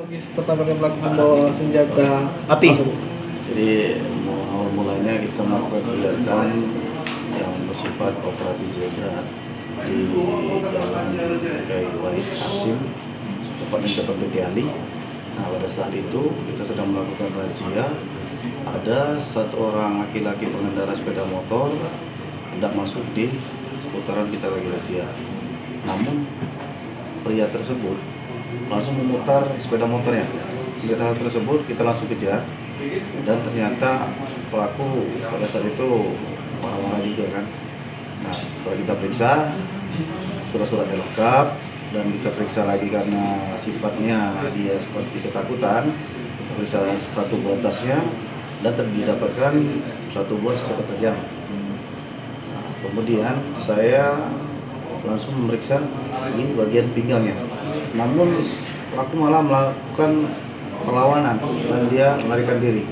Kronologis tertangkapnya pelaku membawa senjata api. Jadi awal mulanya kita melakukan kegiatan yang bersifat operasi zebra di Jalan Kiai Wais Hasim, tepatnya di depan PT Ali. Nah, pada saat itu kita sedang melakukan razia. Ada satu orang laki-laki pengendara sepeda motor hendak masuk di seputaran kita lagi razia. Namun pria tersebut langsung memutar sepeda motornya. Melihat hal tersebut kita langsung kejar dan ternyata pelaku pada saat itu marah-marah juga kan. Nah, setelah kita periksa surat-suratnya lengkap dan kita periksa lagi karena sifatnya dia seperti ketakutan, kita periksa satu buah tasnya dan didapatkan satu buah senjata tajam. Nah, kemudian saya langsung memeriksa di bagian pinggangnya. Namun pelaku malah melakukan perlawanan dan dia melarikan diri.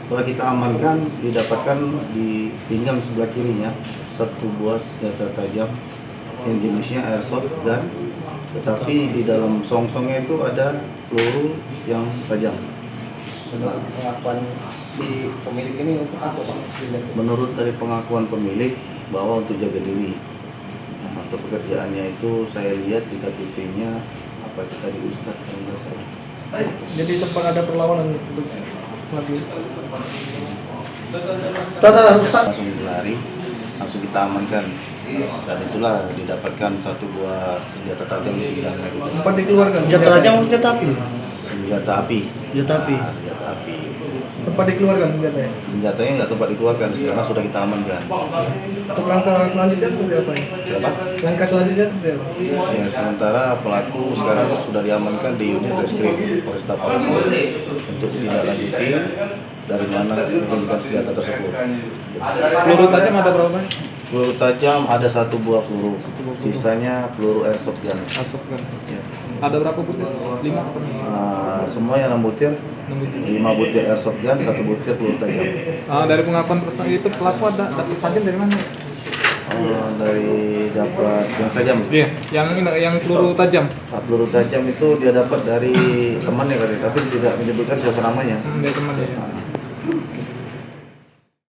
Setelah kita amankan, didapatkan di pinggang sebelah kirinya satu buah senjata tajam yang jenisnya airsoft gun, tetapi di dalam songsongnya itu ada peluru yang tajam. Pengakuan si pemilik ini untuk apa, Pak? Menurut dari pengakuan pemilik bahwa untuk jaga diri. Untuk pekerjaannya itu saya lihat di KTP-nya apa itu tadi Ustadz kalau nggak salah. Jadi sempat ada perlawanan untuk lagi. Langsung berlari, langsung kita amankan dan itulah didapatkan satu buah senjata tajam di dalamnya itu. Sempat dikeluarkan. Senjata tajam atau senjata api? Senjata api. Senjata api. Nah, senjata api. Sempat dikeluarkan senjatanya. Senjatanya nggak sempat dikeluarkan karena sudah kita amankan. Untuk langkah selanjutnya seperti apa ya? Siapa? Langkah selanjutnya seperti apa? Ya, sementara pelaku sekarang sudah diamankan di unit reskrim Polresta Palembang untuk ditindaklanjuti dari mana penyelidikan senjata tersebut. Peluru tajam ada berapa banyak? Peluru tajam ada satu buah peluru, sisanya peluru airsoft gun. Asap kan. Ya. Ada berapa butir? 5 atau Semuanya 6 butir, 6 butir? 5 butir airsoft gun, 1 butir peluru tajam. Dari pengakuan tersangka itu pelaku ada dapat tajam dari mana? Dari dapat yang tajam. Iya, yang peluru tajam. Peluru tajam itu dia dapat dari temannya katanya, tapi tidak menyebutkan siapa namanya. Dari teman ya.